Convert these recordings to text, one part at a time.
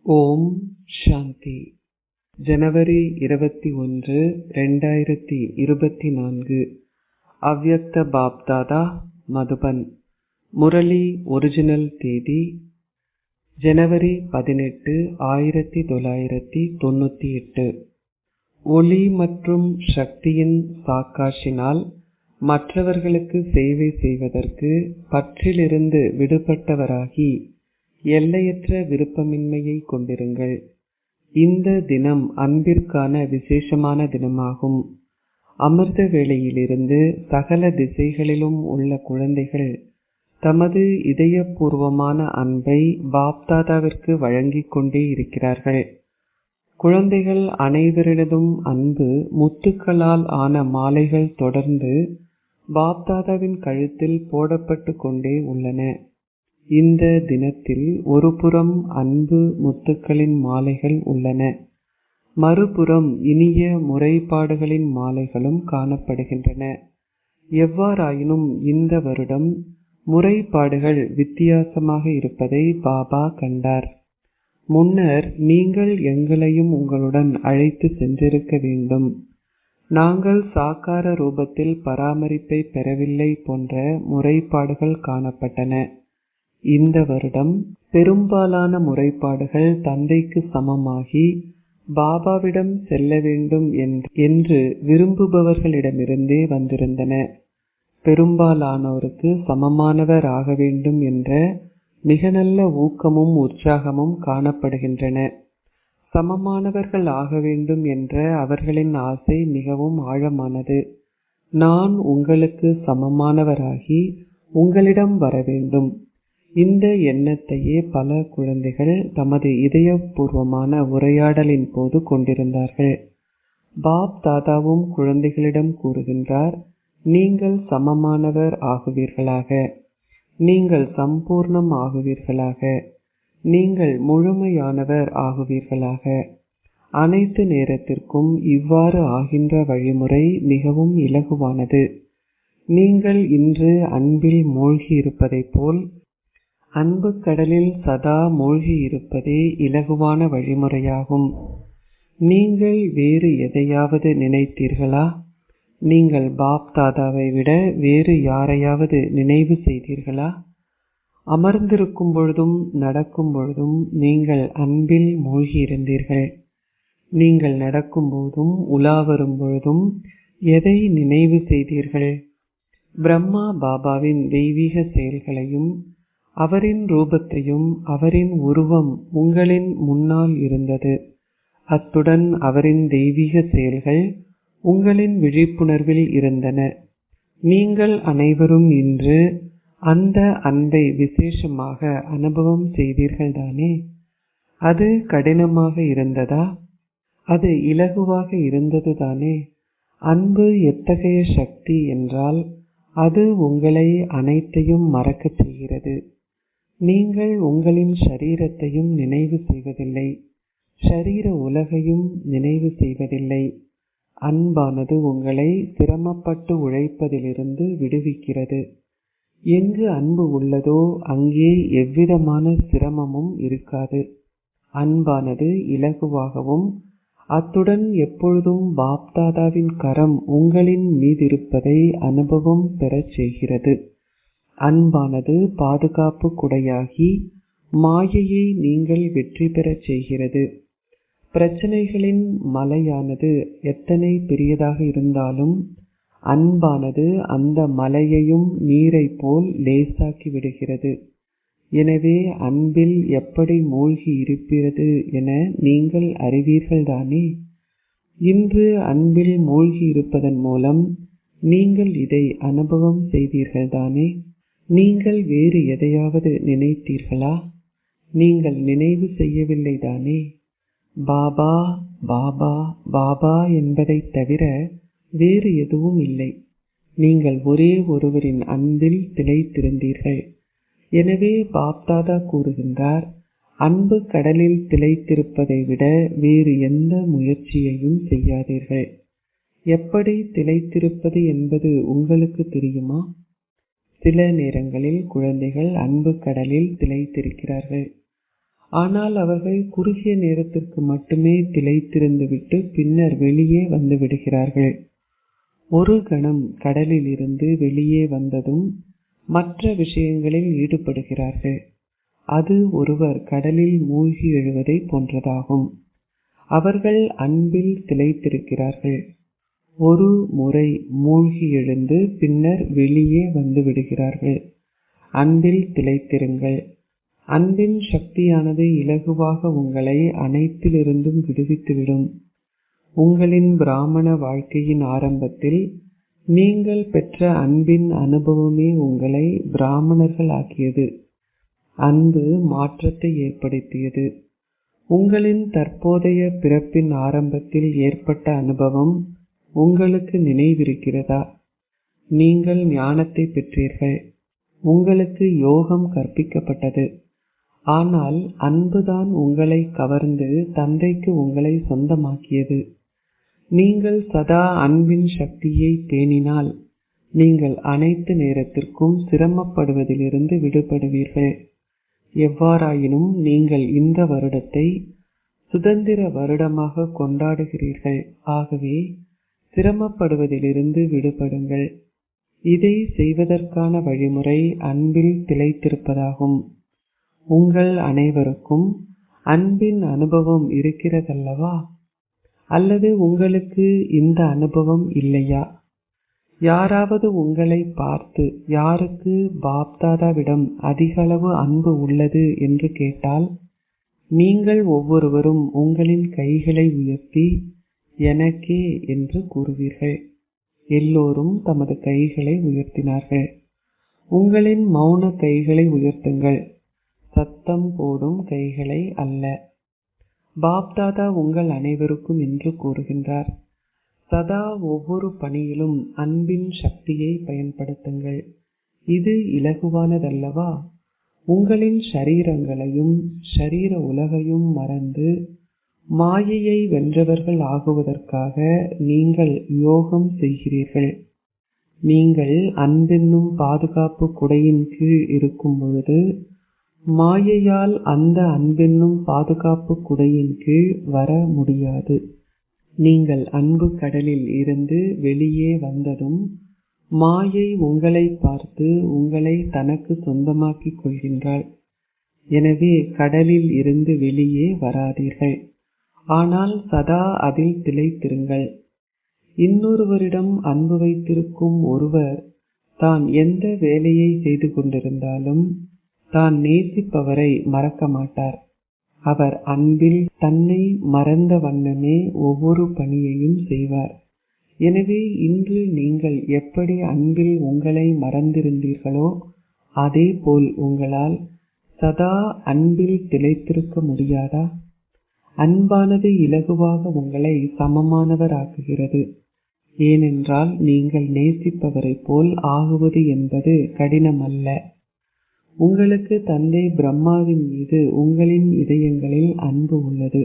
ஓம் சாந்தி. ஜனவரி 21, 2024. அவ்யக்த பாப்தாதா, மதுபன். முரளி ஒரிஜினல் தேதி ஜனவரி 18, 1998. ஒளி மற்றும் சக்தியின் சாக்காஷினால் மற்றவர்களுக்கு சேவை செய்வதற்கு பற்றிலிருந்து விடுபட்டவராகி எல்லையற்ற விருப்பமின்மையை கொண்டிருங்கள். இந்த தினம் அன்பிற்கான விசேஷமான தினமாகும். அமிர்த வேளையிலிருந்து சகல திசைகளிலும் உள்ள குழந்தைகள் தமது இதயபூர்வமான அன்பை பாப்தாதாவிற்கு வழங்கிக் கொண்டே இருக்கிறார்கள். குழந்தைகள் அனைவரிடமும் அன்பு முத்துக்களால் ஆன மாலைகள் தொடர்ந்து பாப்தாதாவின் கழுத்தில் போடப்பட்டு கொண்டே உள்ளன. இந்த தினத்தில் ஒரு புறம் அன்பு முத்துக்களின் மாலைகள் உள்ளன, மறுபுறம் இனிய முறைப்பாடுகளின் மாலைகளும் காணப்படுகின்றன. எவ்வாறாயினும் இந்த வருடம் முறைப்பாடுகள் வித்தியாசமாக இருப்பதை பாபா கண்டார். முன்னர் நீங்கள் எங்களையும் உங்களுடன் அழைத்து சென்றிருக்க வேண்டும், நாங்கள் சாக்கார ரூபத்தில் பராமரிப்பை பெறவில்லை போன்ற முறைப்பாடுகள் காணப்பட்டன. இந்த வருடம் பெரும்பாலான முறைப்பாடுகள் தந்தைக்கு சமமாகி பாபாவிடம் செல்ல வேண்டும் என்று விரும்புபவர்களிடமிருந்தே வந்திருந்தன. பெரும்பாலானோருக்கு சமமானவர் ஆக வேண்டும் என்ற மிக நல்ல ஊக்கமும் உற்சாகமும் காணப்படுகின்றன. சமமானவர்கள் ஆக வேண்டும் என்ற அவர்களின் ஆசை மிகவும் ஆழமானது. நான் உங்களுக்கு சமமானவராகி உங்களிடம் வர வேண்டும். இந்த எண்ணத்தையே பல குழந்தைகள் தமது இதயபூர்வமான உரையாடலின் போது கொண்டிருந்தார்கள். பாப் தாதாவும் குழந்தைகளிடம் கூறுகின்றார், நீங்கள் சமமானவர் ஆகுவீர்களாக, நீங்கள் சம்பூர்ணம் ஆகுவீர்களாக, நீங்கள் முழுமையானவர் ஆகுவீர்களாக. அனைத்து நேரத்திற்கும் இவ்வாறு ஆகின்ற வழிமுறை மிகவும் இலகுவானது. நீங்கள் இன்று அன்பில் மூழ்கி இருப்பதை போல் அன்பு கடலில் சதா மூழ்கி இருப்பதே இலகுவான வழிமுறையாகும். நீங்கள் வேறு எதையாவது நினைத்தீர்களா? நீங்கள் பாப் தாதாவை விட வேறு யாரையாவது நினைவு செய்தீர்களா? அமர்ந்திருக்கும் பொழுதும் நடக்கும் பொழுதும் நீங்கள் அன்பில் மூழ்கி இருந்தீர்கள். நீங்கள் நடக்கும் போதும் உலா வரும் பொழுதும் எதை நினைவு செய்தீர்கள்? பிரம்மா பாபாவின் தெய்வீக செயல்களையும் அவரின் ரூபத்தையும் அவரின் உருவம் உங்களின் முன்னால் இருந்தது. அத்துடன் அவரின் தெய்வீக செயல்கள் உங்களின் விழிப்புணர்வில் இருந்தன. நீங்கள் அனைவரும் இன்று அந்த அன்பை விசேஷமாக அனுபவம் செய்தீர்கள்தானே? அது கடினமாக இருந்ததா? அது இலகுவாக இருந்தது தானே? அன்பு எத்தகைய சக்தி என்றால் அது உங்களை அனைத்தையும் மறக்கச் செய்கிறது. நீங்கள் உங்களின் ஷரீரத்தையும் நினைவு செய்வதில்லை, ஷரீர உலகையும் நினைவு செய்வதில்லை. அன்பானது உங்களை சிரமப்பட்டு உழைப்பதிலிருந்து விடுவிக்கிறது. எங்கு அன்பு உள்ளதோ அங்கே எவ்விதமான சிரமமும் இருக்காது. அன்பானது இலகுவாகவும் அத்துடன் எப்பொழுதும் பாப்தாதாவின் கரம் உங்களின் மீதிருப்பதை அனுபவம் பெறச் செய்கிறது. அன்பானது பாதுகாப்பு குடையாகி மாயையை நீங்கள் வெற்றி பெறச் செய்கிறது. பிரச்சனைகளின் மலையானது எத்தனை பெரியதாக இருந்தாலும் அன்பானது அந்த மலையையும் நீரை போல் லேசாக்கி விடுகிறது. எனவே அன்பில் எப்படி மூழ்கி இருப்பது என நீங்கள் அறிவீர்கள்தானே? இன்று அன்பில் மூழ்கி இருப்பதன் மூலம் நீங்கள் இதை அனுபவம் செய்தீர்கள்தானே? நீங்கள் வேறு எதையாவது நினைத்தீர்களா? நீங்கள் நினைவு செய்யவில்லை தானே? பாபா பாபா பாபா என்பதை தவிர வேறு எதுவும் இல்லை. நீங்கள் ஒரே ஒருவரின் அன்பில் திளைத்திருந்தீர்கள். எனவே பாப்தாதா கூறுகின்றார், அன்பு கடலில் திளைத்திருப்பதை விட வேறு எந்த முயற்சியையும் செய்யாதீர்கள். எப்படி திளைத்திருப்பது என்பது உங்களுக்கு தெரியுமா? சில நேரங்களில் குழந்தைகள் அன்பு கடலில் திளைத்திருக்கிறார்கள். ஆனால் அவர்கள் குறுகிய நேரத்திற்கு மட்டுமே திளைத்திருந்துவிட்டு பின்னர் வெளியே வந்து விடுகிறார்கள். ஒரு கணம் கடலில் இருந்து வெளியே வந்ததும் மற்ற விஷயங்களில் ஈடுபடுகிறார்கள். அது ஒருவர் கடலில் மூழ்கி எழுவதை போன்றதாகும். அவர்கள் அன்பில் திளைத்திருக்கிறார்கள். ஒரு முறை மூழ்கி எழுந்து பின்னர் வெளியே வந்து விடுகிறார்கள். அன்பில் திளைத்திருங்கள். அன்பின் சக்தியானது இலகுவாக உங்களை அனைத்திலிருந்தும் விடுவித்துவிடும். உங்களின் பிராமண வாழ்க்கையின் ஆரம்பத்தில் நீங்கள் பெற்ற அன்பின் அனுபவமே உங்களை பிராமணர்கள் ஆக்கியது. அன்பு மாற்றத்தை ஏற்படுத்தியது. உங்களின் தற்போதைய பிறப்பின் ஆரம்பத்தில் ஏற்பட்ட அனுபவம் உங்களுக்கு நினைவிருக்கிறதா? நீங்கள் ஞானத்தை பெற்றீர்கள். உங்களுக்கு யோகம் கற்பிக்கப்பட்டது. ஆனால் அன்புதான் உங்களை கவர்ந்து தந்தைக்கு உங்களை சொந்தமாக்கியது. நீங்கள் சதா அன்பின் சக்தியை பேணினால் நீங்கள் அனைத்து நேரத்திற்கும் சிரமப்படுவதிலிருந்து விடுபடுவீர்கள். எவ்வாறாயினும் நீங்கள் இந்த வருடத்தை சுதந்திர வருடமாக கொண்டாடுகிறீர்கள். ஆகவே சிரமப்படுவதிலிருந்து விடுபடுங்கள். இதை செய்வதற்கான வழிமுறை அன்பில் திளைத்திருப்பதாகும். உங்கள் அனைவருக்கும் அன்பின் அனுபவம் இருக்கிறதல்லவா? அல்லது உங்களுக்கு இந்த அனுபவம் இல்லையா? யாராவது உங்களை பார்த்து யாருக்கு பாப்தாதாவிடம் அதிகளவு அன்பு உள்ளது என்று கேட்டால் நீங்கள் ஒவ்வொருவரும் உங்களின் கைகளை உயர்த்தி எனக்கே என்று கூறுவீர்கள். எல்லோரும் தமது கைகளை உயர்த்தினார்கள். உங்களின் மௌன கைகளை உயர்த்துங்கள், சத்தம் போடும் கைகளை அல்ல. பாப்தாதா உங்கள் அனைவருக்கும் என்று கூறுகின்றார். சதா ஒவ்வொரு பணியிலும் அன்பின் சக்தியை பயன்படுத்துங்கள். இது இலகுவானதல்லவா? உங்களின் ஷரீரங்களையும் ஷரீர உலகையும் மறந்து மாயையை வென்றவர்கள் ஆகுவதற்காக நீங்கள் யோகம் செய்கிறீர்கள். நீங்கள் அன்பென்னும் பாதுகாப்பு குடையின் கீழ் இருக்கும் பொழுது மாயையால் அந்த அன்பென்னும் பாதுகாப்பு குடையின் கீழ் வர முடியாது. நீங்கள் அன்பு கடலில் இருந்து வெளியே வந்ததும் மாயை உங்களை பார்த்து உங்களை தனக்கு சொந்தமாக்கிக் கொள்கின்றாள். எனவே கடலில் இருந்து வெளியே வராதீர்கள். ஆனால் சதா அதில் திளைத்திருங்கள். இன்னொருவரிடம் அன்பு வைத்திருக்கும் ஒருவர் தான் எந்த வேலையை செய்து கொண்டிருந்தாலும் தான் நேசிப்பவரை மறக்க மாட்டார். அவர் அன்பில் தன்னை மறந்த வண்ணமே ஒவ்வொரு பணியையும் செய்வார். எனவே இன்று நீங்கள் எப்படி அன்பில் உங்களை மறந்திருந்தீர்களோ அதே போல் உங்களால் சதா அன்பில் திளைத்திருக்க முடியாதா? அன்பானது இலகுவாக உங்களை சமமானவர் ஆக்குகிறது. ஏனென்றால் நீங்கள் நேசிப்பவரை போல் ஆகுவது என்பது கடினமல்ல. உங்களுக்கு தந்தை பிரம்மாவின் மீது உங்களின் இதயங்களில் அன்பு உள்ளது.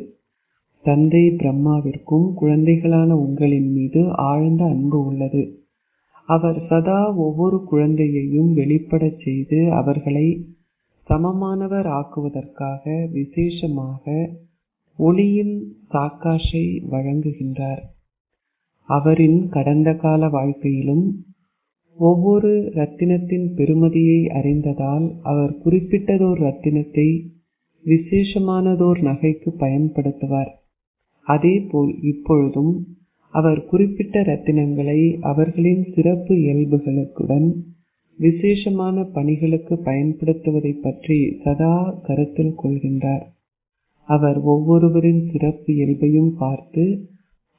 தந்தை பிரம்மாவிற்கும் குழந்தைகளான உங்களின் மீது ஆழ்ந்த அன்பு உள்ளது. அவர் சதா ஒவ்வொரு குழந்தையையும் வெளிப்படச் செய்து அவர்களை சமமானவர் ஆக்குவதற்காக விசேஷமாக ஒளியின் சாக்காஷை வழங்குகின்றார். அவரின் கடந்த கால வாழ்க்கையிலும் ஒவ்வொரு ரத்தினத்தின் பெறுமதியை அறிந்ததால் அவர் குறிப்பிட்டதோர் ரத்தினத்தை விசேஷமானதோர் நகைக்கு பயன்படுத்துவார். அதேபோல் இப்பொழுதும் அவர் குறிப்பிட்ட ரத்தினங்களை அவர்களின் சிறப்பு இயல்புகளுடன் விசேஷமான பணிகளுக்கு பயன்படுத்துவதை பற்றி சதா கருத்தில் கொள்கின்றார். அவர் ஒவ்வொருவரின் சிறப்பு இயல்பையும் பார்த்து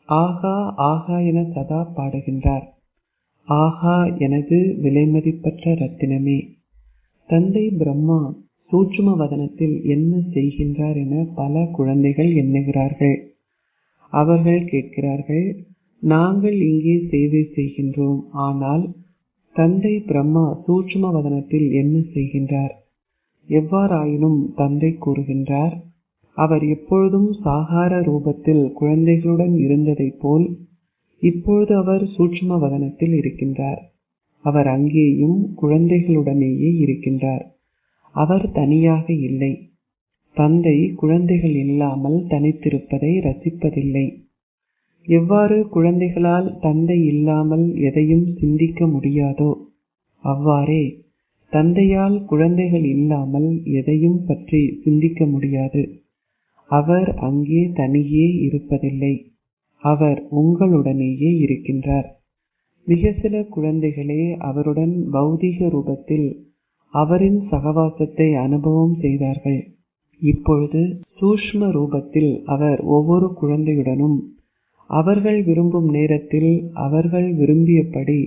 ஆகா ஆகா என சதா பாடுகின்றார். ஆகா எனது விலைமதிப்பற்ற ரத்தினமே! தந்தை பிரம்மா சூட்சும வதனத்தில் என்ன செய்கின்றார் என பல குழந்தைகள் எண்ணுகிறார்கள். அவர்கள் கேட்கிறார்கள், நாங்கள் இங்கே சேவை செய்கின்றோம், ஆனால் தந்தை பிரம்மா சூட்சும வதனத்தில் என்ன செய்கின்றார்? எவ்வாறாயினும் தந்தை கூறுகின்றார், அவர் எப்பொழுதும் சாகார ரூபத்தில் குழந்தைகளுடன் இருந்ததை போல் இப்பொழுது அவர் சூட்சும வதனத்தில் இருக்கின்றார். அவர் அங்கேயும் குழந்தைகளுடனேயே இருக்கின்றார். அவர் தனியாக இல்லை. தந்தை குழந்தைகள் இல்லாமல் தனித்திருப்பதை ரசிப்பதில்லை. எவ்வாறு குழந்தைகளால் தந்தை இல்லாமல் எதையும் சிந்திக்க முடியாதோ அவ்வாறே தந்தையால் குழந்தைகள் இல்லாமல் எதையும் பற்றி சிந்திக்க முடியாது. அவர் அங்கே தனியே இருப்பதில்லை. அவர் உங்களுடனேயே இருக்கின்றார். மிக சில குழந்தைகளே அவருடன் பௌதிக ரூபத்தில் அவரின் சகவாசத்தை அனுபவம் செய்தார்கள். இப்பொழுது சூஷ்ம ரூபத்தில் அவர் ஒவ்வொரு குழந்தையுடனும் அவர்கள் விரும்பும் நேரத்தில் அவர்கள் விரும்பியபடி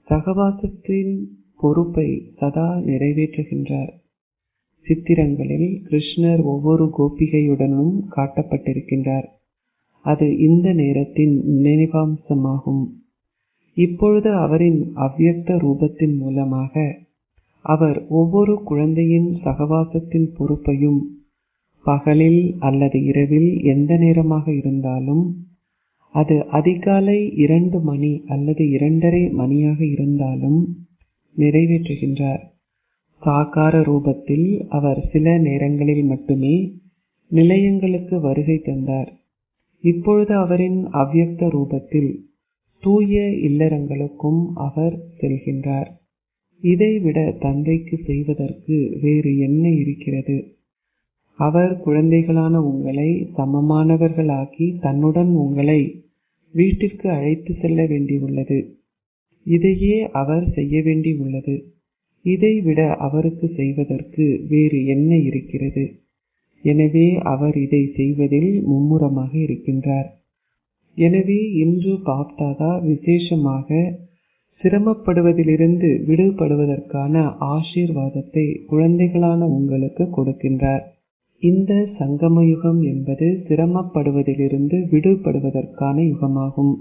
சகவாசத்தின் பொறுப்பை சதா நிறைவேற்றுகின்றார். சித்திரங்களில் கிருஷ்ணர் ஒவ்வொரு கோபிகையுடனும் காட்டப்பட்டிருக்கின்றார். அது இந்த நேரத்தின் நினைவாம்சமாகும். இப்பொழுது அவரின் அவ்யக்த ரூபத்தின் மூலமாக அவர் ஒவ்வொரு குழந்தையின் சகவாசத்தின் பொறுப்பையும் பகலில் அல்லது இரவில் எந்த நேரமாக இருந்தாலும், அது அதிகாலை 2 மணி அல்லது 2:30 மணியாக இருந்தாலும் நிறைவேற்றுகின்றார். சாகார ரூபத்தில் அவர் சில நேரங்களில் மட்டுமே நிலையங்களுக்கு வருகை தந்தார். இப்பொழுது அவரின் அவ்யக்த ரூபத்தில் தூய இல்லறங்களுக்கும் அவர் செல்கின்றார். இதைவிட தந்தைக்கு செய்வதற்கு வேறு என்ன இருக்கிறது? அவர் குழந்தைகளான உங்களை சமமானவர்களாக்கி தன்னுடன் உங்களை வீட்டிற்கு அழைத்து செல்ல வேண்டியுள்ளது. இதையே அவர் செய்ய வேண்டி உள்ளது. இதைவிட அவருக்கு செய்வதற்கு வேறு என்ன இருக்கிறது? எனவே அவர் இதை செய்வதில் மும்முரமாக இருக்கின்றார். எனவே இன்று பாப்தாதா விசேஷமாக சிரமப்படுவதிலிருந்து விடுபடுவதற்கான ஆசீர்வாதத்தை குழந்தைகளான உங்களுக்கு கொடுக்கின்றார். இந்த சங்கம யுகம் என்பது சிரமப்படுவதிலிருந்து விடுபடுவதற்கான யுகமாகும்.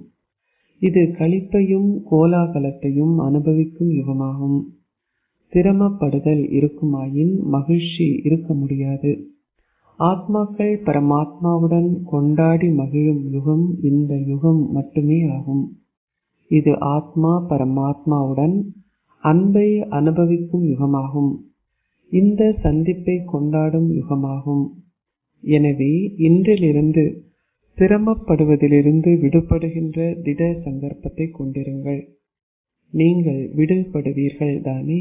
இது களிப்பையும் கோலாகலத்தையும் அனுபவிக்கும் யுகமாகும். சிரமப்படுதல் இருக்குமாயின் மகிழ்ச்சி இருக்க முடியாது. ஆத்மாக்கள் பரமாத்மாவுடன் கொண்டாடி மகிழும் யுகம் இந்த யுகம் மட்டுமே ஆகும். இது ஆத்மா பரமாத்மாவுடன் அன்பை அனுபவிக்கும் யுகமாகும். இந்த சந்திப்பை கொண்டாடும் யுகமாகும். எனவே இன்றிலிருந்து சிரமப்படுவதிலிருந்து விடுபடுகின்ற திட சங்கற்பத்தை கொண்டிருங்கள். நீங்கள் விடுபடுவீர்கள் தானே?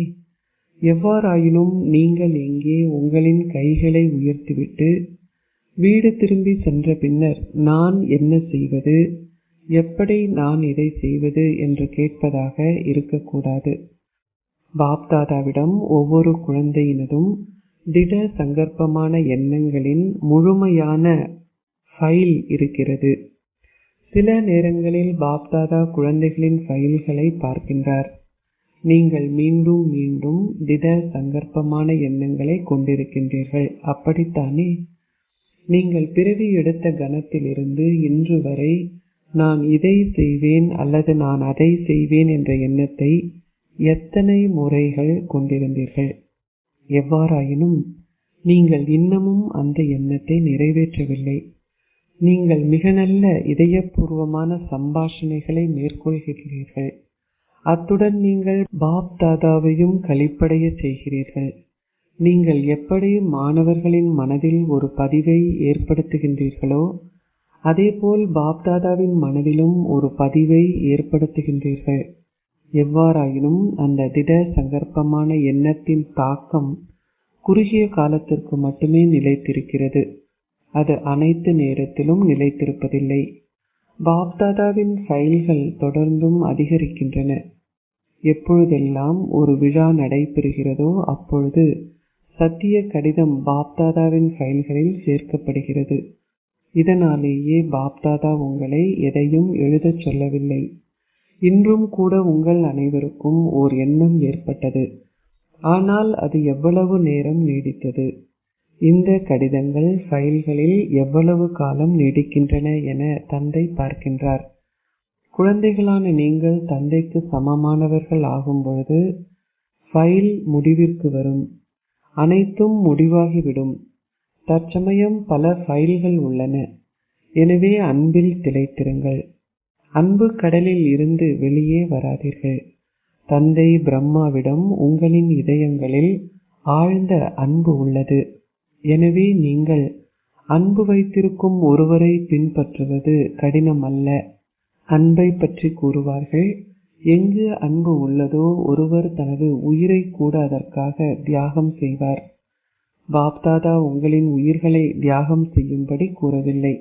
எவ்வாறாயினும் நீங்கள் எங்கே உங்களின் கைகளை உயர்த்திவிட்டு வீடு திரும்பி சென்ற பின்னர் நான் என்ன செய்வது, எப்படி நான் இதை செய்வது என்று கேட்பதாக இருக்கக்கூடாது. பாப்தாதாவிடம் ஒவ்வொரு குழந்தையினதும் திட சங்கற்பமான எண்ணங்களின் முழுமையான ஃபைல் இருக்கிறது. சில நேரங்களில் பாப்தாதா குழந்தைகளின் ஃபைல்களை பார்க்கின்றார். நீங்கள் மீண்டும் மீண்டும் திட சங்கற்பமான எண்ணங்களை கொண்டிருக்கின்றீர்கள், அப்படித்தானே? நீங்கள் பிறவி எடுத்த கணத்திலிருந்து இன்று வரை நான் இதை செய்வேன் அல்லது நான் அதை செய்வேன் என்ற எண்ணத்தை எத்தனை முறைகள் கொண்டிருந்தீர்கள்? எவ்வாறாயினும் நீங்கள் இன்னமும் அந்த எண்ணத்தை நிறைவேற்றவில்லை. நீங்கள் மிக நல்ல இதயபூர்வமான சம்பாஷணைகளை மேற்கொள்கிறீர்கள். அத்துடன் நீங்கள் பாப்தாதாவையும் களிப்படைய செய்கிறீர்கள். நீங்கள் எப்படி மாணவர்களின் மனதில் ஒரு பதிவை ஏற்படுத்துகின்றீர்களோ அதேபோல் பாப்தாதாவின் மனதிலும் ஒரு பதிவை ஏற்படுத்துகின்றீர்கள். எவ்வாறாயினும் அந்த திட சங்கற்பமான எண்ணத்தின் தாக்கம் குறுகிய காலத்திற்கு மட்டுமே நிலைத்திருக்கிறது. அது அனைத்து நேரத்திலும் நிலைத்திருப்பதில்லை. பாப்தாதாவின் ஃபைல்கள் தொடர்ந்தும் அதிகரிக்கின்றன. எப்பொழுதெல்லாம் ஒரு விழா நடைபெறுகிறதோ அப்பொழுது சத்திய கடிதம் பாப்தாதாவின் ஃபைல்களில் சேர்க்கப்படுகிறது. இதனாலேயே பாப்தாதா உங்களை எதையும் எழுதச் சொல்லவில்லை. இன்றும் கூட உங்கள் அனைவருக்கும் ஓர் எண்ணம் ஏற்பட்டது. ஆனால் அது எவ்வளவு நேரம் நீடித்தது? இந்த கடிதங்கள் ஃபைல்களில் எவ்வளவு காலம் நீடிக்கின்றன என தந்தை பார்க்கின்றார். குழந்தைகளான நீங்கள் தந்தைக்கு சமமானவர்கள் ஆகும் பொழுது ஃபைல் முடிவிற்கு வரும். அனைத்தும் முடிவாகிவிடும். தற்சமயம் பல ஃபைல்கள் உள்ளன. எனவே அன்பில் திளைத்திருங்கள். அன்பு கடலில் இருந்து வெளியே வராதீர்கள். தந்தை பிரம்மாவிடம் உங்களின் இதயங்களில் ஆழ்ந்த அன்பு உள்ளது. எனவே நீங்கள் அன்பு வைத்திருக்கும் ஒருவரை பின்பற்றுவது கடினம் அல்ல. அன்பை பற்றி கூறுவார்கள், எங்கு அன்பு உள்ளதோ ஒருவர் தனது உயிரை கூட அதற்காக தியாகம் செய்வார். பாப்தாதா உங்களின் உயிர்களை தியாகம் செய்யும்படி கூறவில்லை.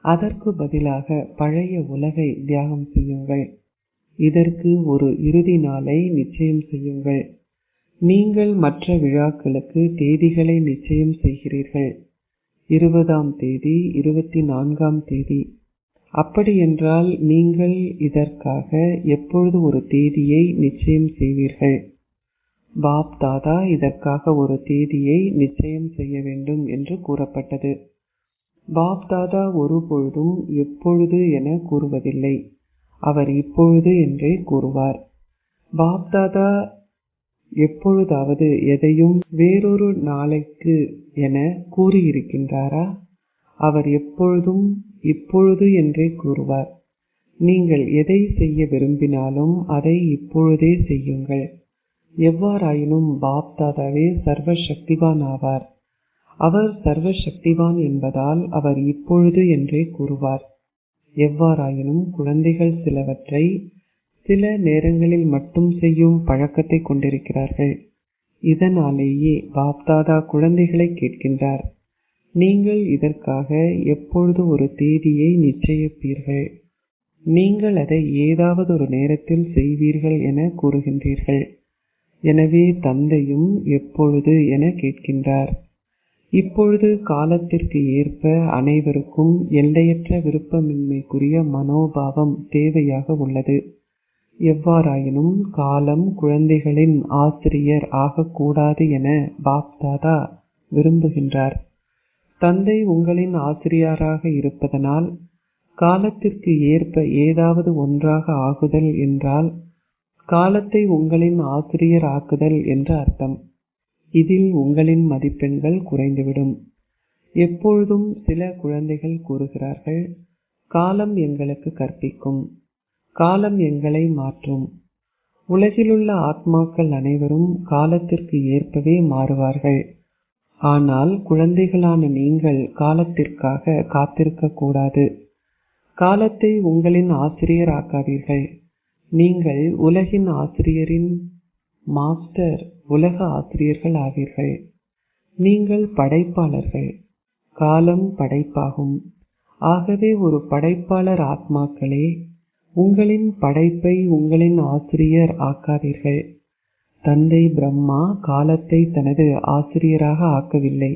அதற்கு பதிலாக பழைய உலகை தியாகம் செய்யுங்கள். இதற்கு ஒரு இறுதி நாளை நிச்சயம் செய்யுங்கள். நீங்கள் மற்ற விழாக்களுக்கு தேதிகளை நிச்சயம் செய்கிறீர்கள். 20ஆம் தேதி, 24ஆம் தேதி. அப்படியென்றால் நீங்கள் இதற்காக எப்பொழுது ஒரு தேதியை நிச்சயம் செய்வீர்கள்? பாப் தாதா இதற்காக ஒரு தேதியை நிச்சயம் செய்ய வேண்டும் என்று கூறப்பட்டது. பாப் தாதா ஒருபொழுதும் எப்பொழுது என கூறுவதில்லை. அவர் இப்பொழுது என்றே கூறுவார். பாப் தாதா எப்பொழுதாவது எதையும் வேறொரு நாளைக்கு என கூறியிருக்கின்றாரா? அவர் எப்பொழுதும் இப்பொழுது என்றே கூறுவார். நீங்கள் எதை செய்ய விரும்பினாலும் அதை இப்பொழுதே செய்யுங்கள். எவ்வாறாயினும் பாப் தாதாவே சர்வ சக்திவான் ஆவார். அவர் சர்வ சக்திவான் என்பதால் அவர் இப்பொழுது என்றே கூறுவார். எவ்வாறாயினும் குழந்தைகள் சிலவற்றை சில நேரங்களில் மட்டும் செய்யும் பழக்கத்தை கொண்டிருக்கிறார்கள். இதனாலேயே பாப்தாதா குழந்தைகளை கேட்கின்றார், நீங்கள் இதற்காக எப்பொழுது ஒரு தேதியை நிச்சயிப்பீர்கள்? நீங்கள் அதை ஏதாவது ஒரு நேரத்தில் செய்வீர்கள் என கூறுகின்றீர்கள். எனவே தந்தையும் எப்பொழுது என கேட்கின்றார். இப்பொழுது காலத்திற்கு ஏற்ப அனைவருக்கும் எல்லையற்ற விருப்பமின்மைக்குரிய மனோபாவம் தேவையாக உள்ளது. எவ்வாறாயினும் காலம் குழந்தைகளின் ஆசிரியர் ஆகக்கூடாது என பாப்தாதா விரும்புகின்றார். தந்தை உங்களின் ஆசிரியராக இருப்பதனால் காலத்திற்கு ஏற்ப ஏதாவது ஒன்றாக ஆகுதல் என்றால் காலத்தை உங்களின் ஆசிரியர் ஆக்குதல் என்று அர்த்தம். இதில் உங்களின் மதிப்பெண்கள் குறைந்துவிடும். எப்பொழுதும் சில குழந்தைகள் கூறுகிறார்கள், காலம் எங்களுக்கு கற்பிக்கும், காலம் எங்களை மாற்றும். உலகிலுள்ள ஆத்மாக்கள் அனைவரும் காலத்திற்கு ஏற்பவே மாறுவார்கள். ஆனால் குழந்தைகளான நீங்கள் காலத்திற்காக காத்திருக்க கூடாது. காலத்தை உங்களின் ஆசிரியர் ஆக்காதீர்கள். நீங்கள் உலகின் ஆசிரியரின் மாஸ்டர் உலக ஆசிரியர்கள் ஆவீர்கள். நீங்கள் படைப்பாளர்கள். காலம் படைப்பாகும். ஆகவே ஒரு படைப்பாளர் ஆத்மாக்களே, உங்களின் படைப்பை உங்களின் ஆசிரியர் ஆக்காதீர்கள். தந்தை பிரம்மா காலத்தை தனது ஆசிரியராக ஆக்கவில்லை.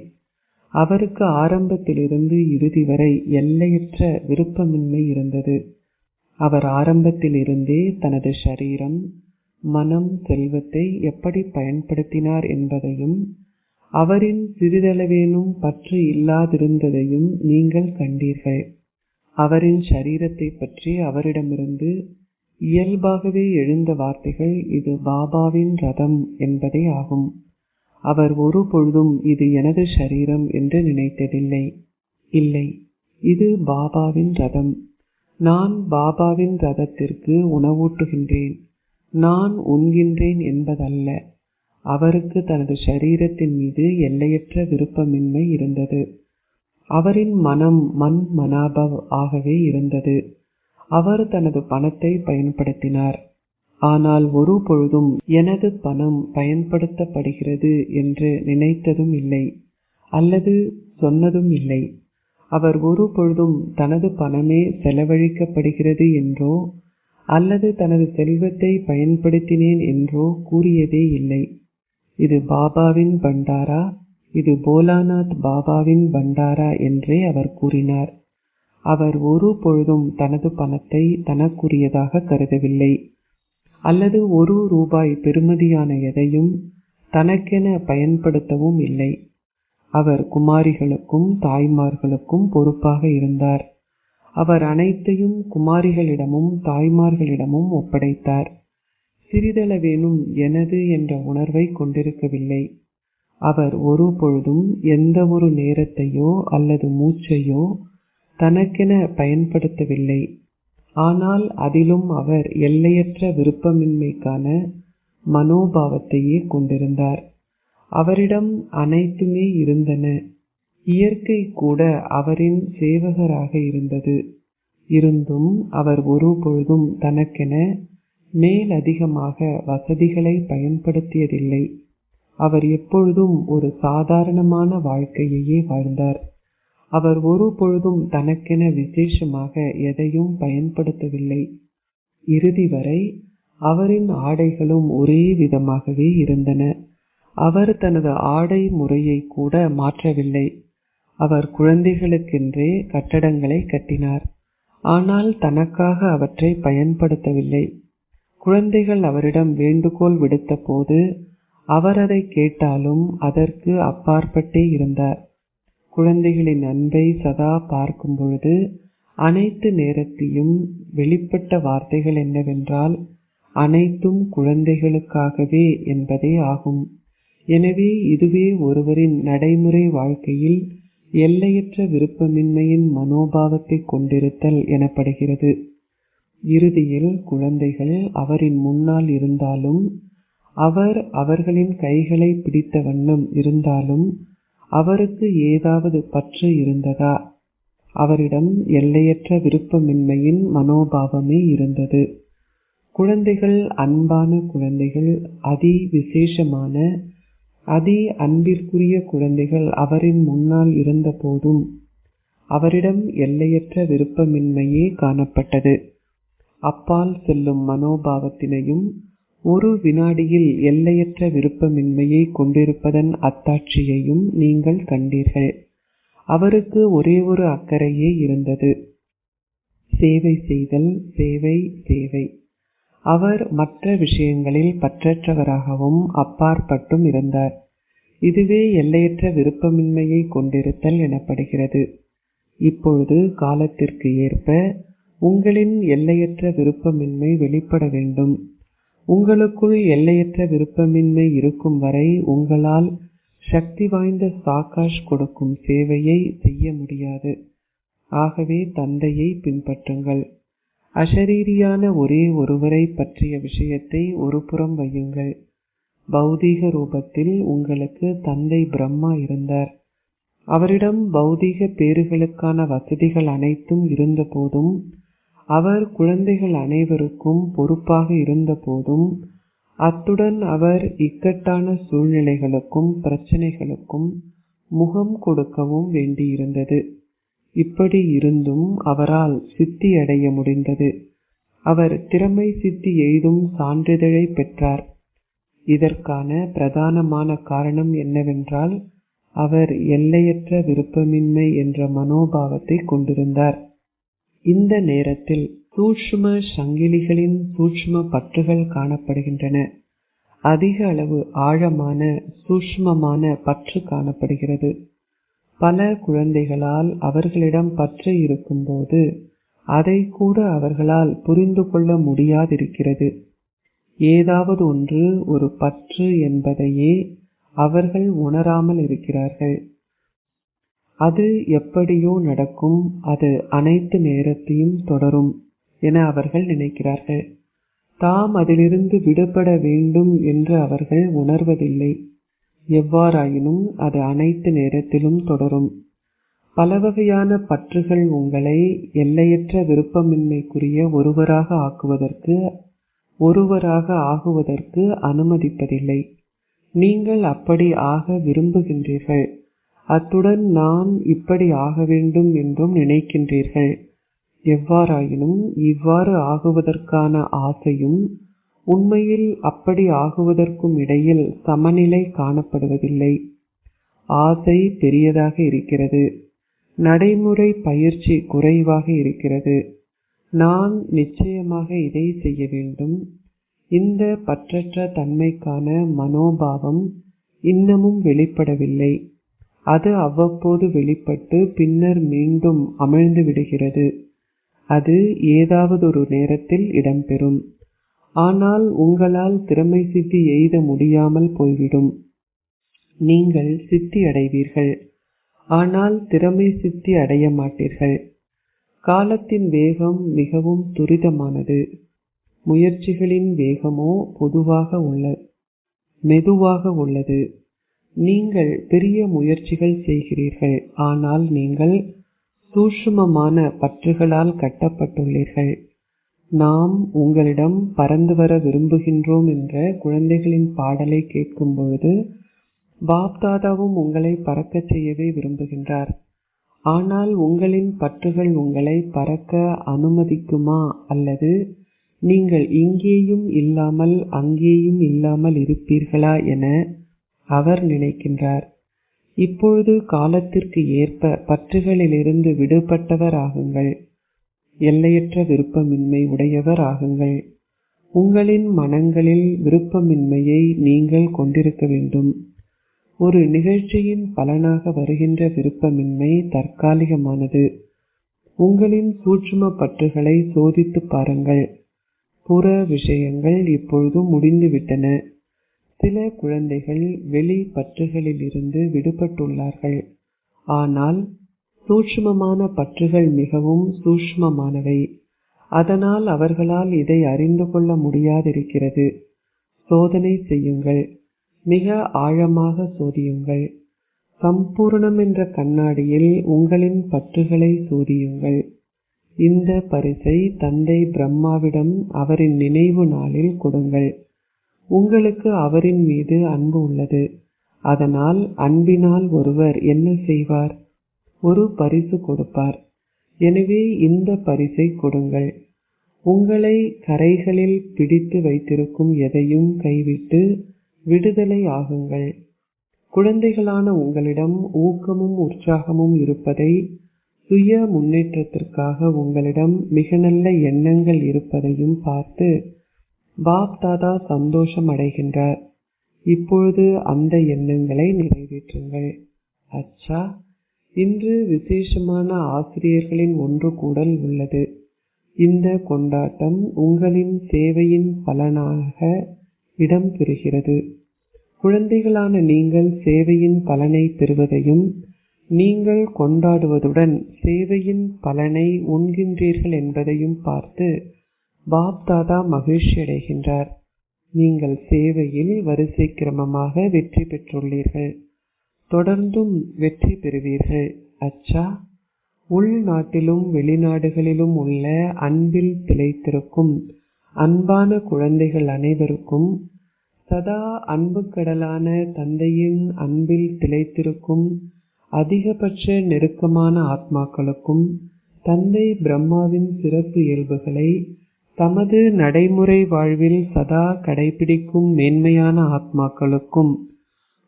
அவருக்கு ஆரம்பத்திலிருந்து இறுதி வரை எல்லையற்ற விருப்பமின்மை இருந்தது. அவர் ஆரம்பத்தில் இருந்தே தனது ஷரீரம், மனம், செல்வத்தை எப்படி பயன்படுத்தினார் என்பதையும் அவரின் சிறிதளவேனும் பற்று இல்லாதிருந்ததையும் நீங்கள் கண்டீர்கள். அவரின் ஷரீரத்தை பற்றி அவரிடமிருந்து இயல்பாகவே எழுந்த வார்த்தைகள் இது பாபாவின் ரதம் என்பதே ஆகும். அவர் ஒரு பொழுதும் இது எனது ஷரீரம் என்று நினைத்ததில்லை. இல்லை, இது பாபாவின் ரதம். நான் பாபாவின் ரதத்திற்கு உணவூட்டுகின்றேன், நான் உண்கின்றேன் என்பதல்ல. அவருக்கு தனது ஷரீரத்தின் மீது எல்லையற்ற விருப்பமின்மை இருந்தது. அவரின் மனம் மன் மனாபவ் ஆகவே இருந்தது. அவர் தனது பணத்தை பயன்படுத்தினார். ஆனால் ஒரு பொழுதும் எனது பணம் பயன்படுத்தப்படுகிறது என்று நினைத்ததும் இல்லை அல்லது சொன்னதும் இல்லை. அவர் ஒரு பொழுதும் தனது பணமே செலவழிக்கப்படுகிறது என்றோ அல்லது தனது செல்வத்தை பயன்படுத்தினேன் என்றோ கூறியதே இல்லை. இது பாபாவின் பண்டாரா, இது போலாநாத் பாபாவின் பண்டாரா என்றே அவர் கூறினார். அவர் ஒரு பொழுதும் தனது பணத்தை தனக்குரியதாக கருதவில்லை அல்லது ₹1 பெறுமதியான எதையும் தனக்கென பயன்படுத்தவும் இல்லை. அவர் குமாரிகளுக்கும் தாய்மார்களுக்கும் பொறுப்பாக இருந்தார். அவர் அனைத்தையும் குமாரிகளிடமும் தாய்மார்களிடமும் ஒப்படைத்தார். சிறிதளவேனும் எனது என்ற உணர்வை கொண்டிருக்கவில்லை. அவர் ஒரு பொழுதும் எந்த ஒரு நேரத்தையோ அல்லது மூச்சையோ தனக்கென பயன்படுத்தவில்லை. ஆனால் அதிலும் அவர் எல்லையற்ற விருப்பமின்மைக்கான மனோபாவத்தையே கொண்டிருந்தார். அவரிடம் அனைத்துமே இருந்தன. இயற்கை கூட அவரின் சேவகராக இருந்தது. இருந்தும் அவர் ஒரு பொழுதும் தனக்கென மேலதிகமாக வசதிகளை பயன்படுத்தியதில்லை. அவர் எப்பொழுதும் ஒரு சாதாரணமான வாழ்க்கையையே வாழ்ந்தார். அவர் ஒரு பொழுதும் தனக்கென விசேஷமாக எதையும் பயன்படுத்தவில்லை. இறுதி வரை அவரின் ஆடைகளும் ஒரே விதமாகவே இருந்தன. அவர் தனது ஆடை முறையை கூட மாற்றவில்லை. அவர் குழந்தைகளுக்கென்றே கட்டடங்களை கட்டினார். ஆனால் தனக்காக அவற்றை பயன்படுத்தவில்லை. குழந்தைகள் அவரிடம் வேண்டுகோள் விடுத்த போது அவர் அதை கேட்டாலும் அதற்கு அப்பாற்பட்டே இருந்தார். குழந்தைகளின் அன்பை சதா பார்க்கும் பொழுது அனைத்து நேரத்தையும் வெளிப்பட்ட வார்த்தைகள் என்னவென்றால், அனைத்தும் குழந்தைகளுக்காகவே என்பதே ஆகும். எனவே இதுவே ஒருவரின் நடைமுறை வாழ்க்கையில் எல்லையற்ற விருப்பமின்மையின் மனோபாவத்தை கொண்டிருத்தல் எனப்படுகிறது. இறுதியில் குழந்தைகள் அவரின் முன்னால் இருந்தாலும், அவர் அவர்களின் கைகளை பிடித்த வண்ணம் இருந்தாலும் அவருக்கு ஏதாவது பற்று இருந்ததா? அவரிடம் எல்லையற்ற விருப்பமின்மையின் மனோபாவமே இருந்தது. குழந்தைகள் அன்பான குழந்தைகள், அதி விசேஷமான அதி அன்பிற்குரிய குழந்தைகள் அவரின் முன்னால் இருந்த போதும் அவரிடம் எல்லையற்ற விருப்பமின்மையே காணப்பட்டது. அப்பால் செல்லும் மனோபாவத்தினையும் ஒரு வினாடியில் எல்லையற்ற விருப்பமின்மையை கொண்டிருப்பதன் அத்தாட்சியையும் நீங்கள் கண்டீர்கள். அவருக்கு ஒரே ஒரு அக்கறையே இருந்தது, சேவை செய்தல், சேவை, சேவை. அவர் மற்ற விஷயங்களில் பற்றற்றவராகவும் அப்பாற்பட்டும் இருந்தார். இதுவே எல்லையற்ற விருப்பமின்மையை கொண்டிருத்தல் எனப்படுகிறது. இப்பொழுது காலத்திற்கு ஏற்ப உங்களின் எல்லையற்ற விருப்பமின்மை வெளிப்பட வேண்டும். உங்களுக்குள் எல்லையற்ற விருப்பமின்மை இருக்கும் வரை உங்களால் சக்தி வாய்ந்த சாகாஷ் கொடுக்கும் சேவையை செய்ய முடியாது. ஆகவே தந்தையை பின்பற்றுங்கள். அஷரீரியான ஒரே ஒருவரை பற்றிய விஷயத்தை ஒரு புறம் வையுங்கள். பௌதீக ரூபத்தில் உங்களுக்கு தந்தை பிரம்மா இருந்தார். அவரிடம் பௌதீக பேறுகளுக்கான வசதிகள் அனைத்தும் இருந்த போதும், அவர் குழந்தைகள் அனைவருக்கும் பொறுப்பாக இருந்த போதும், அத்துடன் அவர் இக்கட்டான சூழ்நிலைகளுக்கும் பிரச்சனைகளுக்கும் முகம் கொடுக்கவும் வேண்டியிருந்தது. இப்படி இருந்தும் அவரால் சித்தி அடைய முடிந்தது. அவர் திறமை சித்தி எய்தும் சான்றிதழை பெற்றார். இதற்கான பிரதானமான காரணம் என்னவென்றால், அவர் எல்லையற்ற விருப்பமின்மை என்ற மனோபாவத்தை கொண்டிருந்தார். இந்த நேரத்தில் சூட்சும சங்கிலிகளின் சூட்சும பற்றுகள் காணப்படுகின்றன. அதிக அளவு ஆழமான சூட்சுமமான பற்று காணப்படுகிறது. பல குழந்தைகளால் அவர்களிடம் பற்று இருக்கும்போது அதை கூட அவர்களால் புரிந்து கொள்ள முடியாதிருக்கிறது. ஏதாவது ஒன்று ஒரு பற்று என்பதையே அவர்கள் உணராமல் இருக்கிறார்கள். அது எப்படியோ நடக்கும், அது அனைத்து நேரத்தையும் தொடரும் என அவர்கள் நினைக்கிறார்கள். தாம் அதிலிருந்து விடுபட வேண்டும் என்று அவர்கள் உணர்வதில்லை. எவ்வாறாயினும் அது அனைத்து நேரத்திலும் தொடரும். பல வகையான பற்றுகள் உங்களை எல்லையற்ற விருப்பமின்மைக்குரிய ஒருவராக ஆகுவதற்கு அனுமதிப்பதில்லை. நீங்கள் அப்படி ஆக விரும்புகின்றீர்கள். அத்துடன் நான் இப்படி ஆக வேண்டும் என்றும் நினைக்கின்றீர்கள். எவ்வாறாயினும் இவ்வாறு ஆகுவதற்கான ஆசையும் உண்மையில் அப்படி ஆகுவதற்கும் இடையில் சமநிலை காணப்படுவதில்லை. ஆசை பெரியதாக இருக்கிறது, நடைமுறை பயிற்சி குறைவாக இருக்கிறது. நான் நிச்சயமாக இதை செய்ய வேண்டும். இந்த பற்றற்ற தன்மைக்கான மனோபாவம் இன்னமும் வெளிப்படவில்லை. அது அவ்வப்போது வெளிப்பட்டு பின்னர் மீண்டும் அமிழ்ந்து விடுகிறது. அது ஏதாவது ஒரு நேரத்தில் இடம்பெறும். ஆனால் உங்களால் திறமை சித்தி எய்த முடியாமல் போய்விடும். நீங்கள் சித்தி அடைவீர்கள், ஆனால் திறமை சித்தி அடைய மாட்டீர்கள். காலத்தின் வேகம் மிகவும் துரிதமானது. முயற்சிகளின் வேகமோ மெதுவாக உள்ளது. நீங்கள் பெரிய முயற்சிகள் செய்கிறீர்கள், ஆனால் நீங்கள் சூட்சுமமான பற்றுகளால் கட்டப்பட்டுள்ளீர்கள். நாம் உங்களிடம் பறந்து வர விரும்புகின்றோம் என்ற குழந்தைகளின் பாடலை கேட்கும் பொழுது பாப்தாதாவும் உங்களை பறக்கச் செய்யவே விரும்புகின்றார். ஆனால் உங்களின் பற்றுகள் உங்களை பறக்க அனுமதிக்குமா, அல்லது நீங்கள் இங்கேயும் இல்லாமல் அங்கேயும் இல்லாமல் இருப்பீர்களா என அவர் நினைக்கின்றார். இப்பொழுது காலத்திற்கு ஏற்ப பற்றுகளிலிருந்து விடுபட்டவர் ஆகுங்கள். எல்லையற்ற விருப்பமின்மை உடையவர் ஆகுங்கள். உங்களின் மனங்களில் விருப்பமின்மையை நீங்கள் கொண்டிருக்க வேண்டும். ஒரு நிகழ்ச்சியின் பலனாக வருகின்ற விருப்பமின்மை தற்காலிகமானது. உங்களின் சூட்சும பற்றுகளை சோதித்து பாருங்கள். புற விஷயங்கள் இப்பொழுது முடிந்துவிட்டன. சில குழந்தைகள் வெளி பற்றுகளிலிருந்து விடுபட்டுள்ளார்கள். ஆனால் சூட்சுமமான பற்றுகள் மிகவும் சூட்சுமமானவை. அதனால் அவர்களால் இதை அறிந்து கொள்ள முடியாதிருக்கிறது. சோதனை செய்யுங்கள். மிக ஆழமாக சோதியுங்கள். சம்பூர்ணம் என்ற கண்ணாடியில் உங்களின் பற்றுகளை சோதியுங்கள். இந்த பரிசை தந்தை பிரம்மாவிடம் அவரின் நினைவு நாளில் கொடுங்கள். உங்களுக்கு அவரின் மீது அன்பு உள்ளது. அதனால் அன்பினால் ஒருவர் என்ன செய்வார்? ஒரு பரிசு கொடுப்பார். எனவே இந்த பரிசை கொடுங்கள். உங்களை கரைகளில் பிடித்து வைத்திருக்கும் எதையும் கைவிட்டு விடுதலை ஆகுங்கள். குழந்தைகளான உங்களிடம் ஊக்கமும் உற்சாகமும் இருப்பதை, சுய முன்னேற்றத்திற்காக உங்களிடம் மிக நல்ல எண்ணங்கள் இருப்பதையும் பார்த்து பாப்தாதா சந்தோஷம் அடைகின்றார். இப்பொழுது அந்த எண்ணங்களை நிறைவேற்றுங்கள். அச்சா, இன்று விசேஷமான ஆசிரியர்களின் ஒன்று கூடல் உள்ளது. இந்த கொண்டாட்டம் உங்களின் சேவையின் பலனாக இடம் பெறுகிறது. குழந்தைகளான நீங்கள் சேவையின் பலனை பெறுவதையும் நீங்கள் கொண்டாடுவதுடன் சேவையின் பலனை உண்கின்றீர்கள் என்பதையும் பார்த்து பாப்தாதா மகிழ்ச்சி அடைகின்றார். நீங்கள் சேவையில் வரிசை கிரமமாக வெற்றி பெற்றுள்ளீர்கள். தொடர்ந்தும் வெற்றி பெறுவீர்கள். அச்சா, உள்நாட்டிலும் வெளிநாடுகளிலும் உள்ள அன்பில் திளைத்திருக்கும் அன்பான குழந்தைகள் அனைவருக்கும், சதா அன்பு கடலான தந்தையின் அன்பில் திளைத்திருக்கும் அதிகபட்ச நெருக்கமான ஆத்மாக்களுக்கும், தந்தை பிரம்மாவின் சிறப்பு இயல்புகளை தமது நடைமுறை வாழ்வில் சதா கடைபிடிக்கும் மேன்மையான ஆத்மாக்களுக்கும்,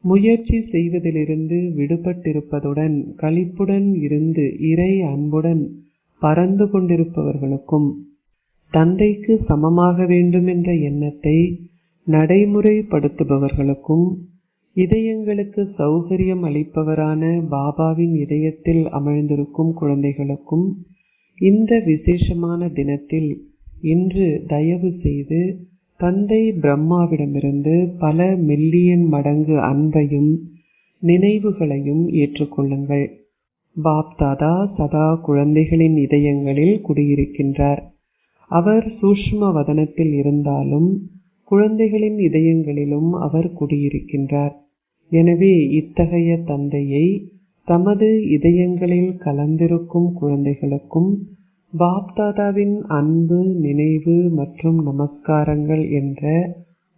முயற்சி செய்வதிலிருந்து விடுபட்டிருப்பதுடன் களிப்புடன் இருந்து இறை அன்புடன் பறந்து கொண்டிருப்பவர்களுக்கும், தந்தைக்கு சமமாக வேண்டும் என்ற எண்ணத்தை நடைமுறைப்படுத்துபவர்களுக்கும், இதயங்களுக்கு சௌகரியம் அளிப்பவரான பாபாவின் இதயத்தில் அமர்ந்திருக்கும் குழந்தைகளுக்கும், இந்த விசேஷமான தினத்தில் இன்று தயவு செய்து தந்தை பிரம்மாவிடமிருந்து பல மில்லியன் மடங்கு அன்பையும் நினைவுகளையும் ஏற்றுக்கொள்ளுங்கள். பாப்தாதா சதா குழந்தைகளின் இதயங்களில் குடியிருக்கின்றார். அவர் சூஷ்ம வதனத்தில் இருந்தாலும் குழந்தைகளின் இதயங்களிலும் அவர் குடியிருக்கின்றார். எனவே இத்தகைய தந்தையை தமது இதயங்களில் கலந்திருக்கும் குழந்தைகளுக்கும் பாப்தாதாவின் அன்பு, நினைவு மற்றும் நமஸ்காரங்கள் என்ற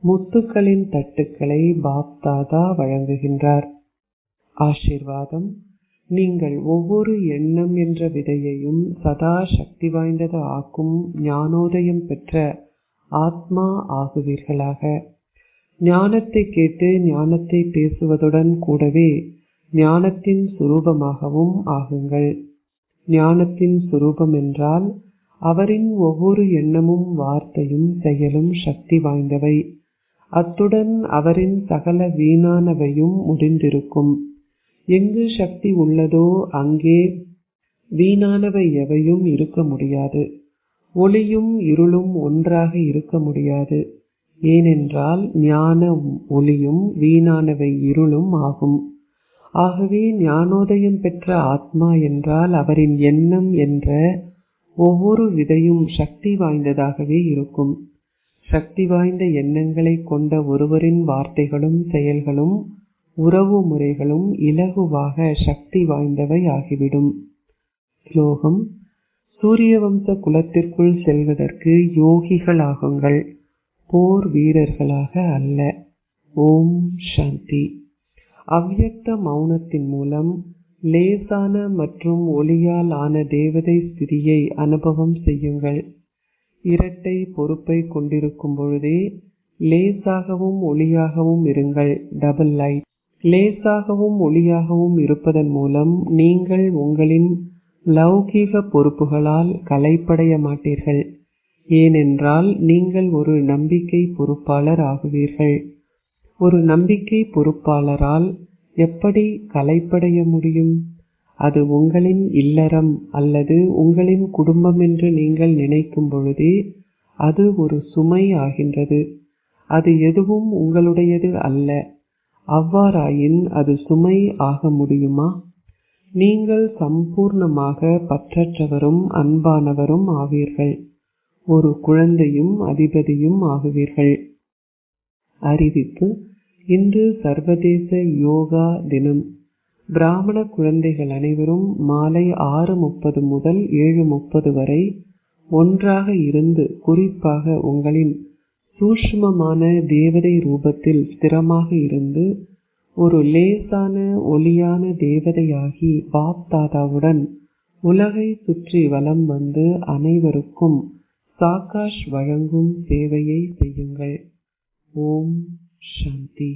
முத்துக்களின் தட்டுக்களை பாப்தாதா வழங்குகின்றார். ஆசீர்வாதம். நீங்கள் ஒவ்வொரு எண்ணம் என்ற விதையையும் சதா சக்தி வாய்ந்தது ஆக்கும் ஞானோதயம் பெற்ற ஆத்மா ஆகுவீர்களாக. ஞானத்தை கேட்டு ஞானத்தை பேசுவதுடன் கூடவே ஞானத்தின் சுரூபமாகவும் ஆகுங்கள். ஞானத்தின் சுரூபம் என்றால் அவரின் ஒவ்வொரு எண்ணமும் வார்த்தையும் செயலும் சக்தி வாய்ந்தவை. அத்துடன் அவரின் சகல வீணானவையும் முடிந்திருக்கும். எங்கு சக்தி உள்ளதோ அங்கே வீணானவை எவையும் இருக்க முடியாது. ஒளியும் இருளும் ஒன்றாக இருக்க முடியாது. ஏனென்றால் ஞான ஒளியும் வீணானவை இருளும் ஆகும். ஆகவே ஞானோதயம் பெற்ற ஆத்மா என்றால் அவரின் எண்ணம் என்ற ஒவ்வொரு விதையும் சக்தி வாய்ந்ததாகவே இருக்கும். சக்தி வாய்ந்த எண்ணங்களை கொண்ட ஒருவரின் வார்த்தைகளும் செயல்களும் உறவு முறைகளும் இலகுவாக சக்தி வாய்ந்தவை ஆகிவிடும். ஸ்லோகம்: சூரிய வம்ச குலத்திற்குள் செல்வதற்கு யோகிகளாகுங்கள், போர் வீரர்களாக அல்ல. ஓம் சாந்தி. அவ்யக்த மௌனத்தின் மூலம் லேசான மற்றும் ஒளியால் ஆன தேவதை ஸ்திதியை அனுபவம் செய்யுங்கள். இரட்டை பொறுப்பை கொண்டிருக்கும் பொழுதே லேசாகவும் ஒளியாகவும் இருங்கள். Double light. லேசாகவும் ஒளியாகவும் இருப்பதன் மூலம் நீங்கள் உங்களின் லௌகீக பொறுப்புகளால் களைப்படைய மாட்டீர்கள். ஏனென்றால் நீங்கள் ஒரு நம்பிக்கை பொறுப்பாளர் ஆகுவீர்கள். ஒரு நம்பிக்கை பொறுப்பாளரால் எப்படி களைப்படைய முடியும்? அது உங்களின் இல்லறம் அல்லது உங்களின் குடும்பம் என்று நீங்கள் நினைக்கும் பொழுதே அது ஒரு சுமை ஆகின்றது. அது எதுவும் உங்களுடையது அல்ல. அவ்வாறாயின் அது சுமை ஆக முடியுமா? நீங்கள் சம்பூர்ணமாக பற்றற்றவரும் அன்பானவரும் ஆவீர்கள். ஒரு குழந்தையும் அதிபதியும் ஆகுவீர்கள். அறிவிப்பு: இன்று சர்வதேச யோகா தினம். பிராமண குழந்தைகள் அனைவரும் மாலை 6:30 முதல் 7:30 வரை ஒன்றாக இருந்து குறிப்பாக உங்களின் சூஷ்மமான தேவதை ரூபத்தில் ஸ்திரமாக இருந்து ஒரு லேசான ஒளியான தேவதையாகி பாப் தாதாவுடன் உலகை சுற்றி வலம் வந்து அனைவருக்கும் சாகாஷ் வழங்கும் சேவையை செய்யுங்கள். ஓம் சாந்தி.